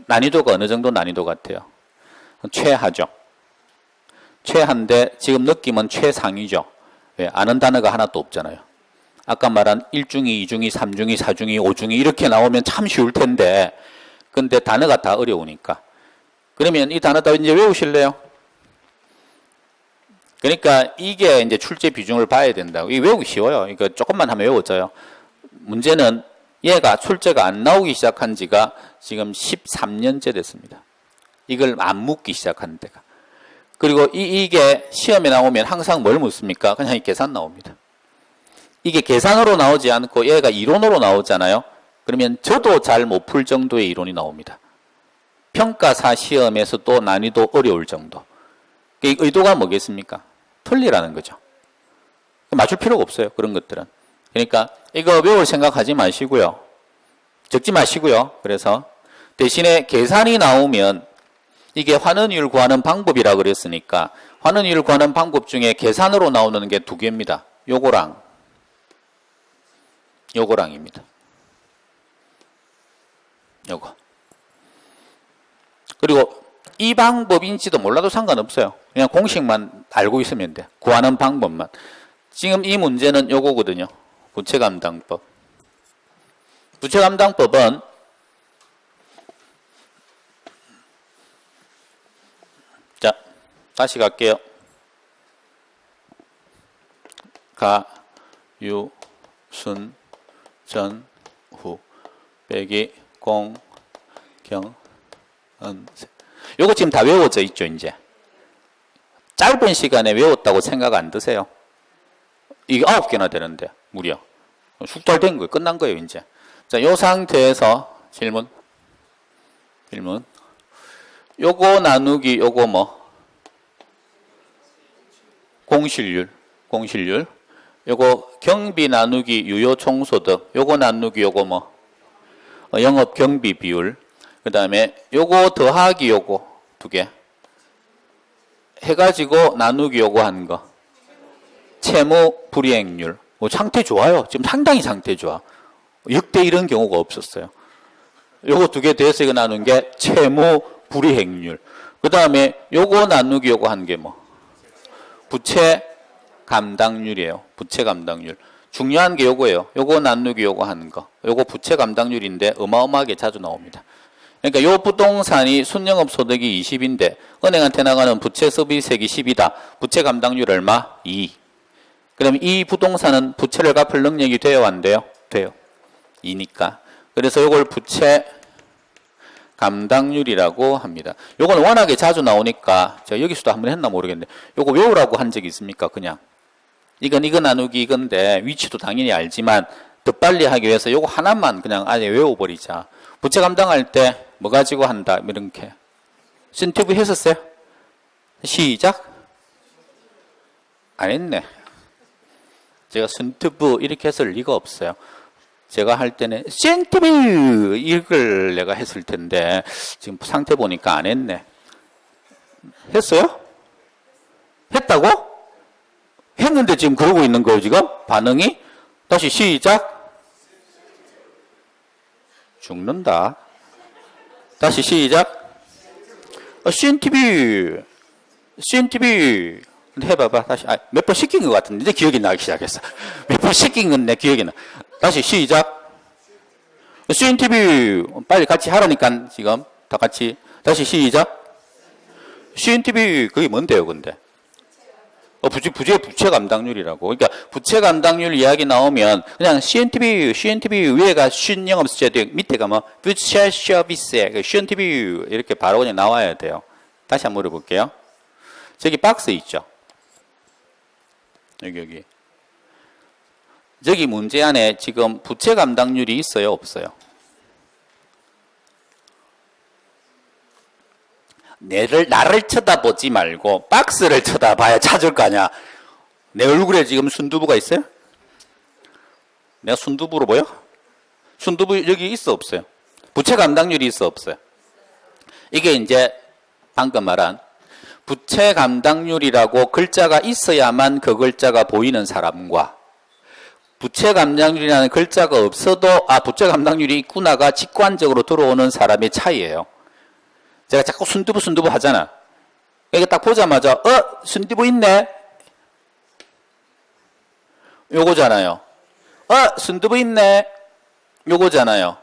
난이도가 어느 정도 난이도 같아요? 최하죠. 최하인데 지금 느낌은 최상이죠. 왜? 아는 단어가 하나도 없잖아요. 아까 말한 1중이, 2중이, 3중이, 4중이, 5중이 이렇게 나오면 참 쉬울 텐데 근데 단어가 다 어려우니까. 그러면 이 단어 다 이제 외우실래요? 그러니까 이게 이제 출제 비중을 봐야 된다고. 이게 외우기 쉬워요. 이거 조금만 하면 외워져요. 문제는 얘가 출제가 안 나오기 시작한 지가 지금 13년째 됐습니다. 이걸 안 묻기 시작한 데가. 그리고 이게 시험에 나오면 항상 뭘 묻습니까? 그냥 이 계산 나옵니다. 이게 계산으로 나오지 않고 얘가 이론으로 나오잖아요. 그러면 저도 잘 못 풀 정도의 이론이 나옵니다. 평가사 시험에서도 난이도 어려울 정도. 의도가 뭐겠습니까? 틀리라는 거죠. 맞출 필요가 없어요. 그런 것들은. 그러니까 이거 외울 생각하지 마시고요. 적지 마시고요. 그래서 대신에 계산이 나오면 이게 환원율 구하는 방법이라 그랬으니까 환원율 구하는 방법 중에 계산으로 나오는 게 두 개입니다. 요거랑 요거랑입니다. 요거. 그리고 이 방법인지도 몰라도 상관없어요. 그냥 공식만 알고 있으면 돼. 구하는 방법만. 지금 이 문제는 요거거든요. 부채감당법. 부채감당법은 자, 다시 갈게요. 가, 유, 순, 전, 후 빼기 공, 경, 은, 세. 요거 지금 다 외워져 있죠, 이제. 짧은 시간에 외웠다고 생각 안 드세요. 이게 9개나 되는데, 무려. 숙달된 거예요. 끝난 거예요, 이제. 자, 요 상태에서 질문. 요거 나누기, 요거 뭐? 공실률. 요거 경비 나누기 유효 총소득. 요거 나누기, 요거 뭐? 영업 경비 비율. 그 다음에 요거 더하기 요거 두 개. 해가지고 나누기 요거 한 거. 채무 불이행률. 상태 좋아요. 지금 상당히 상태 좋아. 역대 이런 경우가 없었어요. 요거 두 개 돼서 이거 나눈 게 채무 불이행률. 그 다음에 요거 나누기 요거 한 게 뭐? 부채 감당률이에요. 부채 감당률. 중요한 게 요거예요. 요거 나누기 요거 하는 거. 요거 부채 감당률인데 어마어마하게 자주 나옵니다. 그러니까 요 부동산이 순영업 소득이 20인데 은행한테 나가는 부채 서비스액이 10이다. 부채 감당률 얼마? 2. 그러면 이 부동산은 부채를 갚을 능력이 돼요, 안 돼요? 돼요. 2니까. 그래서 요걸 부채 감당률이라고 합니다. 요건 워낙에 자주 나오니까 제가 여기서도 한번 했나 모르겠는데 요거 외우라고 한 적이 있습니까? 그냥. 이건 이거 나누기 이건데 위치도 당연히 알지만 더 빨리 하기 위해서 요거 하나만 그냥 아예 외워버리자. 부채 감당할 때 뭐 가지고 한다 이렇게. 센티브 했었어요? 시작. 안 했네. 제가 센티브 이렇게 했을 리가 없어요. 제가 할 때는 센티브 이걸 내가 했을 텐데 지금 상태 보니까 안 했네. 했어요? 했다고? 했는데 지금 그러고 있는 거예요, 지금? 반응이? 다시 시작. 죽는다. 다시 시작. CNTV. 해봐봐. 다시. 몇 번 시킨 것 같은데, 이제 기억이 나기 시작했어. 몇 번 시킨 건 내 기억이 나. 다시 시작. CNTV. 빨리 같이 하라니까, 지금. 다 같이. 다시 시작. CNTV, 그게 뭔데요, 근데? 부채 감당률이라고. 그러니까 부채 감당률 이야기 나오면 그냥 CNTV 위에가 신영업소득 밑에가 뭐 부채 서비스 CNTV 이렇게 바로 그냥 나와야 돼요. 다시 한번 물어볼게요. 저기 박스 있죠. 여기. 저기 문제 안에 지금 부채 감당률이 있어요, 없어요? 나를 쳐다보지 말고 박스를 쳐다봐야 찾을 거 아니야. 내 얼굴에 지금 순두부가 있어요? 내가 순두부로 보여? 순두부 여기 있어, 없어요? 부채 감당률이 있어, 없어요? 이게 이제 방금 말한 부채 감당률이라고 글자가 있어야만 그 글자가 보이는 사람과 부채 감당률이라는 글자가 없어도 부채 감당률이 있구나가 직관적으로 들어오는 사람의 차이예요. 제가 자꾸 순두부 하잖아. 이게 딱 보자마자 순두부 있네. 요거잖아요. 순두부 있네. 요거잖아요.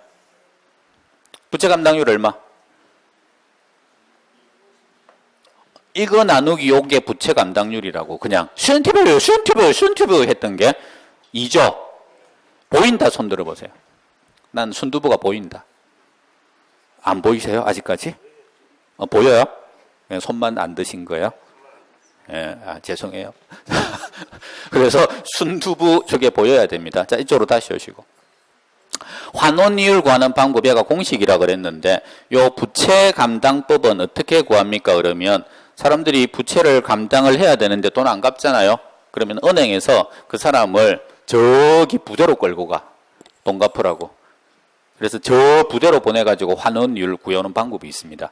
부채 감당률 얼마? 이거 나누기 요게 부채 감당률이라고 그냥 순두부 했던 게 2죠. 보인다 손 들어보세요. 난 순두부가 보인다. 안 보이세요? 아직까지? 보여요? 손만 안 드신 거예요? 예, 죄송해요. 그래서 순두부 저게 보여야 됩니다. 자, 이쪽으로 다시 오시고. 환원이율 구하는 방법이 아까 공식이라 그랬는데 요 부채 감당법은 어떻게 구합니까? 그러면 사람들이 부채를 감당을 해야 되는데 돈 안 갚잖아요. 그러면 은행에서 그 사람을 저기 부대로 끌고 가. 돈 갚으라고. 그래서 저 부대로 보내가지고 환원이율 구해오는 방법이 있습니다.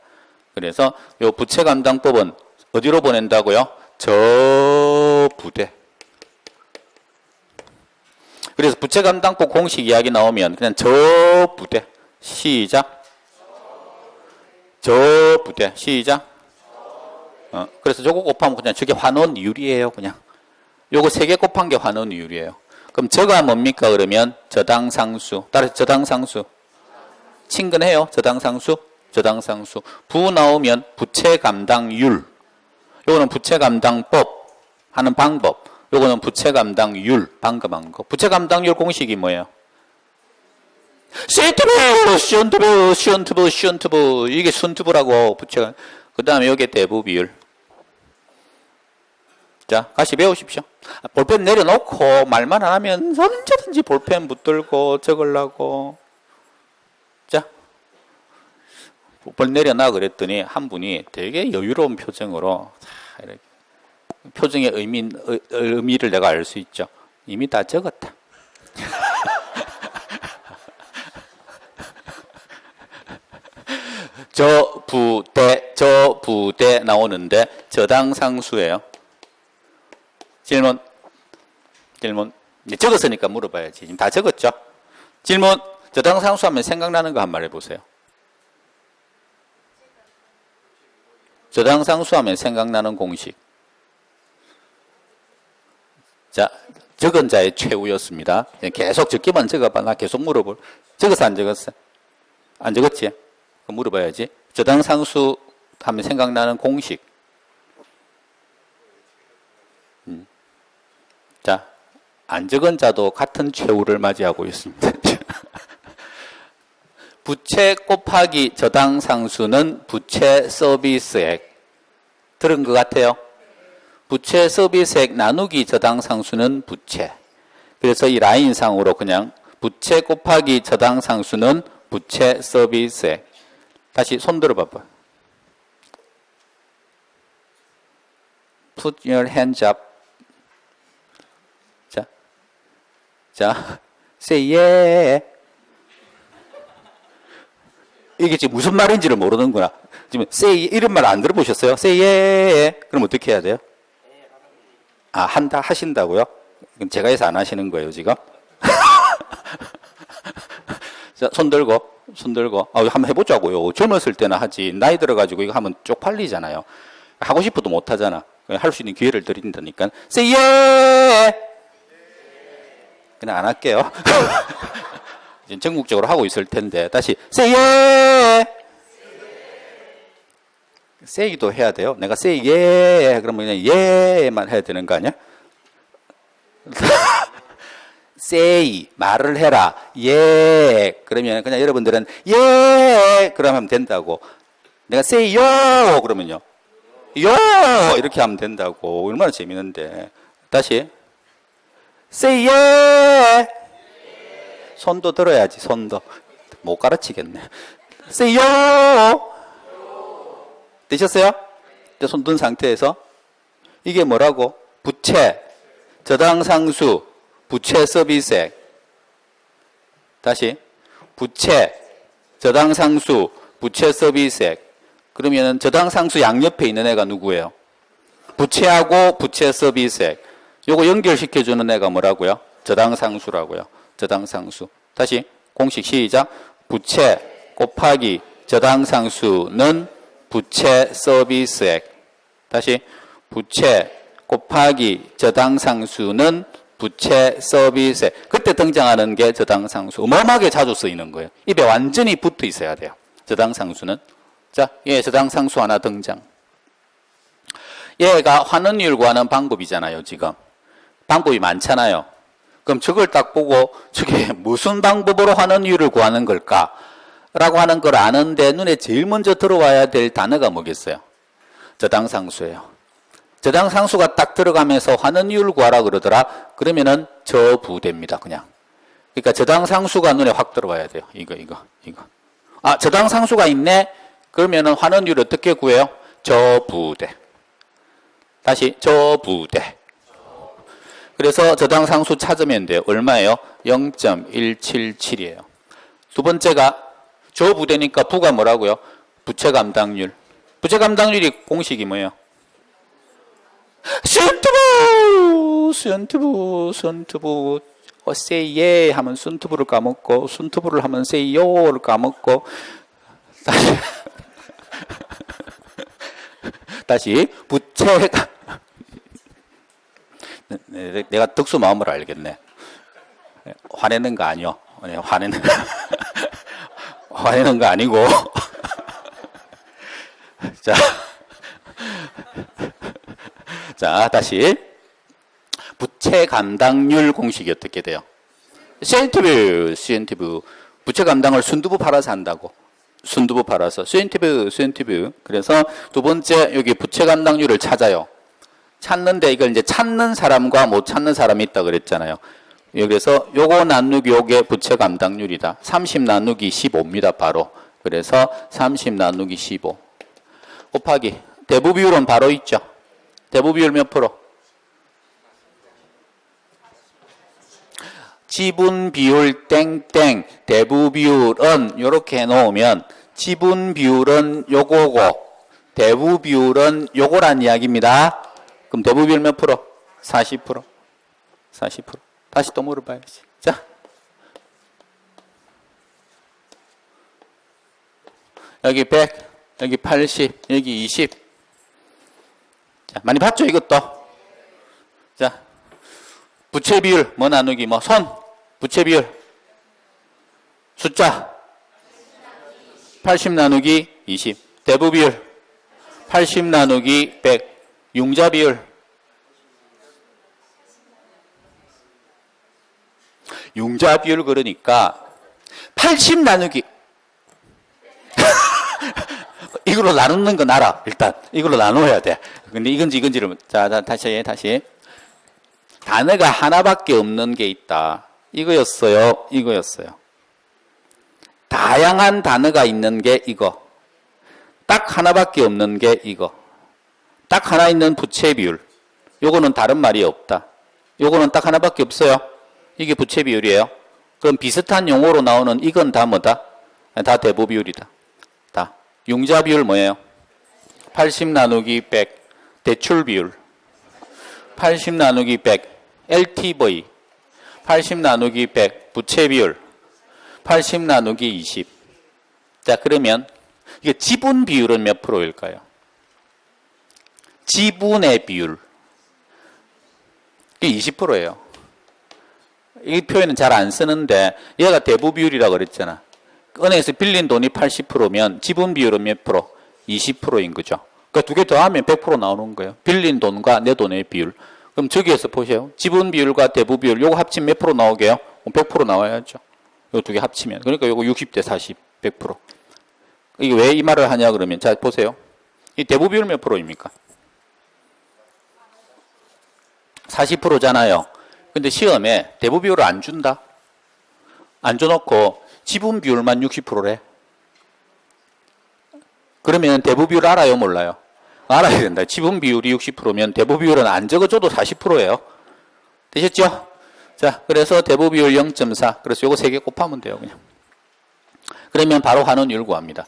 그래서 요 부채 감당법은 어디로 보낸다고요? 저 부대. 그래서 부채 감당법 공식 이야기 나오면 그냥 저 부대. 시작. 저 부대. 시작. 그래서 저거 곱하면 그냥 저게 환원이율이에요. 그냥. 요거 3개 곱한 게 환원이율이에요. 그럼 저가 뭡니까? 그러면 저당상수. 따라서 저당상수. 친근해요. 저당상수. 저당상수. 부 나오면 부채 감당률. 요거는 부채 감당법 하는 방법. 요거는 부채 감당률 방금 한 거. 부채 감당률 공식이 뭐예요? 시언트부 이게 순트부라고 부채가. 그 다음에 여기 대부 비율. 자, 같이 배우십시오. 볼펜 내려놓고 말만 안 하면 언제든지 볼펜 붙들고 적으려고. 자, 볼펜 내려놔 그랬더니 한 분이 되게 여유로운 표정으로 이렇게 표정의 의미를 내가 알 수 있죠. 이미 다 적었다. 저 부대 나오는데 저당상수예요. 질문. 이제 적었으니까 물어봐야지. 지금 다 적었죠? 질문. 저당상수 하면 생각나는 거 한 말 해보세요. 저당상수 하면 생각나는 공식. 자, 적은 자의 최후였습니다. 계속 적기만 적어봐. 나 계속 물어볼. 적었어, 안 적었어? 안 적었지? 그럼 물어봐야지. 저당상수 하면 생각나는 공식. 자, 안 적은 자도 같은 최후를 맞이하고 있습니다. 부채 곱하기 저당상수는 부채 서비스액. 들은 것 같아요? 부채 서비스액 나누기 저당상수는 부채. 그래서 이 라인상으로 그냥 부채 곱하기 저당상수는 부채 서비스액. 다시 손 들어봐봐. Put your hands up. 자, say yeah. 이게 지금 무슨 말인지를 모르는구나. 지금 say 이런 말 안 들어보셨어요? say yeah. 그럼 어떻게 해야 돼요? 아, 하신다고요? 그럼 제가 해서 안 하시는 거예요, 지금? 자, 손 들고. 한번 해보자고요. 젊었을 때는 하지. 나이 들어가지고 이거 하면 쪽팔리잖아요. 하고 싶어도 못 하잖아. 할 수 있는 기회를 드린다니까. say yeah. 그냥 안 할게요. 지금 전국적으로 하고 있을 텐데. 다시 say yeah. say도 해야 돼요. 내가 say yeah. 그러면 그냥 yeah만 해야 되는 거 아니야? say 말을 해라. yeah. 그러면 그냥 여러분들은 yeah. 그러면 된다고. 내가 say yo. 그러면요. yo. 이렇게 하면 된다고. 얼마나 재밌는데. 다시 say yeah. 손도 들어야지. 손도 못 가르치겠네. say yo. 되셨어요? 손 든 상태에서 이게 뭐라고? 부채, 저당상수, 부채 서비스액. 다시 부채, 저당상수, 부채 서비스액. 그러면은 저당상수 양옆에 있는 애가 누구예요? 부채하고 부채 서비스액. 요거 연결시켜주는 애가 뭐라고요? 저당상수라고요. 저당상수. 다시 공식 시작. 부채 곱하기 저당상수는 부채 서비스액. 다시 부채 곱하기 저당상수는 부채 서비스액. 그때 등장하는 게 저당상수. 어마어마하게 자주 쓰이는 거예요. 입에 완전히 붙어 있어야 돼요. 저당상수는. 자, 저당상수 하나 등장. 얘가 환원율 구하는 방법이잖아요, 지금. 방법이 많잖아요. 그럼 저걸 딱 보고 저게 무슨 방법으로 환원율을 구하는 걸까? 라고 하는 걸 아는데 눈에 제일 먼저 들어와야 될 단어가 뭐겠어요? 저당상수예요. 저당상수가 딱 들어가면서 환원율 구하라 그러더라. 그러면은 저 부대입니다. 그냥. 그러니까 저당상수가 눈에 확 들어와야 돼요. 이거. 아, 저당상수가 있네? 그러면은 환원율 어떻게 구해요? 저부대. 다시 저부대. 그래서 저당상수 찾으면 돼요. 얼마예요? 0.177이에요. 두 번째가 저부대니까 부가 뭐라고요? 부채감당률. 부채감당률이 공식이 뭐예요? 순투부. say 예 하면 순투부를 까먹고, 순투부를 하면 say 요를 까먹고, 다시 부채가 내가 덕수 마음을 알겠네. 화내는 거 아니요. 화내는 거 아니고. 자, 다시 부채 감당률 공식이 어떻게 돼요? CNTV. 부채 감당을 순두부 팔아서 한다고. 순두부 팔아서 CNTV. 그래서 두 번째 여기 부채 감당률을 찾아요. 찾는데 이걸 이제 찾는 사람과 못 찾는 사람이 있다 그랬잖아요. 그래서 요거 나누기 요게 부채 감당률이다. 30 나누기 15입니다. 바로. 그래서 30 나누기 15 곱하기 대부 비율은 바로 있죠. 대부 비율 몇 프로? 지분 비율 땡땡 대부 비율은 이렇게 해놓으면 지분 비율은 요거고 대부 비율은 요거란 이야기입니다. 그럼 대부 비율 몇 프로? 40%. 다시 또 물어봐야지. 자, 여기 100, 여기 80, 여기 20. 자, 많이 봤죠 이것도? 자, 부채 비율 뭐 나누기 뭐 선 부채 비율 숫자 80 나누기 20 대부 비율 80 나누기 100 융자 비율 그러니까 80 나누기 이걸로 나누는 건 알아. 일단 이걸로 나눠야 돼. 근데 이건지를 자 다시 단어가 하나밖에 없는 게 있다. 이거였어요. 다양한 단어가 있는 게 이거. 딱 하나밖에 없는 게 이거. 딱 하나 있는 부채 비율. 요거는 다른 말이 없다. 요거는 딱 하나밖에 없어요. 이게 부채 비율이에요. 그럼 비슷한 용어로 나오는 이건 다 뭐다? 다 대부 비율이다. 다. 융자 비율 뭐예요? 80 나누기 100 대출 비율 80 나누기 100 LTV 80 나누기 100 부채 비율 80 나누기 20. 자, 그러면 이게 지분 비율은 몇 프로일까요? 지분의 비율 이게 20%예요. 이 표현은 잘 안 쓰는데 얘가 대부 비율이라고 그랬잖아. 은행에서 빌린 돈이 80%면 지분 비율은 몇 프로? 20%인 거죠. 그러니까 두 개 더하면 100% 나오는 거예요. 빌린 돈과 내 돈의 비율. 그럼 저기에서 보세요. 지분 비율과 대부 비율 요거 합치면 몇 프로 나오게요? 100% 나와야죠. 요 두 개 합치면. 그러니까 요거 60대 40, 100%. 이게 왜 이 말을 하냐 그러면 자 보세요. 이 대부 비율 몇 프로입니까? 40%잖아요. 근데 시험에 대부 비율을 안 준다. 안 줘놓고 지분 비율만 60%래. 그러면 대부 비율 알아요, 몰라요? 알아야 된다. 지분 비율이 60%면 대부 비율은 안 적어줘도 40%예요. 되셨죠? 자, 그래서 대부 비율 0.4. 그래서 요거 3개 곱하면 돼요, 그냥. 그러면 바로 환원율 구합니다.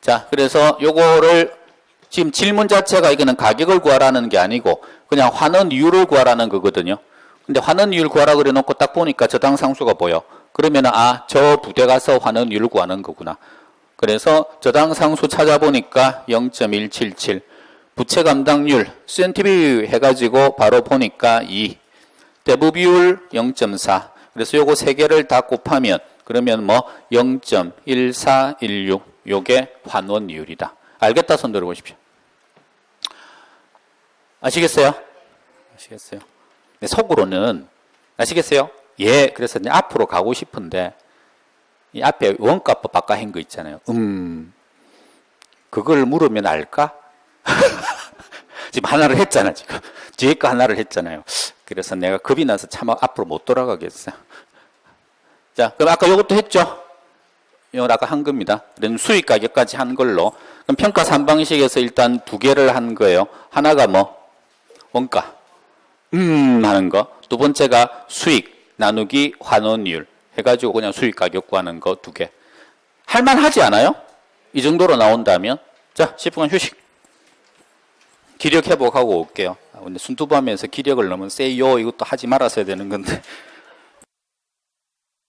자, 그래서 요거를 지금 질문 자체가 이거는 가격을 구하라는 게 아니고 그냥 환원율을 구하라는 거거든요. 근데 환원율 구하라 그래 놓고 딱 보니까 저당 상수가 보여. 그러면 저 부대 가서 환원율을 구하는 거구나. 그래서 저당 상수 찾아보니까 0.177 부채 감당률 CNTV 해가지고 바로 보니까 2 대부 비율 0.4 그래서 요거 3개를 다 곱하면 그러면 뭐 0.1416 요게 환원율이다. 알겠다 손 들어보십시오. 아시겠어요? 네, 속으로는 아시겠어요? 예, 그래서 이제 앞으로 가고 싶은데 이 앞에 원가법 바꿔한 거 있잖아요. 그걸 물으면 알까? 지금 하나를 했잖아, 지금. 뒤에 거 하나를 했잖아요. 그래서 내가 겁이 나서 참 앞으로 못 돌아가겠어요. 자, 그럼 아까 이것도 했죠? 이건 아까 한 겁니다. 그럼 수익 가격까지 한 걸로. 그럼 평가 3방식에서 일단 두 개를 한 거예요. 하나가 뭐? 원가. 하는 거. 두 번째가 수익 나누기 환원율 해가지고 그냥 수익 가격 구하는 거 두 개. 할만하지 않아요? 이 정도로 나온다면. 자, 10분 휴식. 기력 회복하고 올게요. 근데 순두부하면서 기력을 너무 세요. 이것도 하지 말았어야 되는 건데.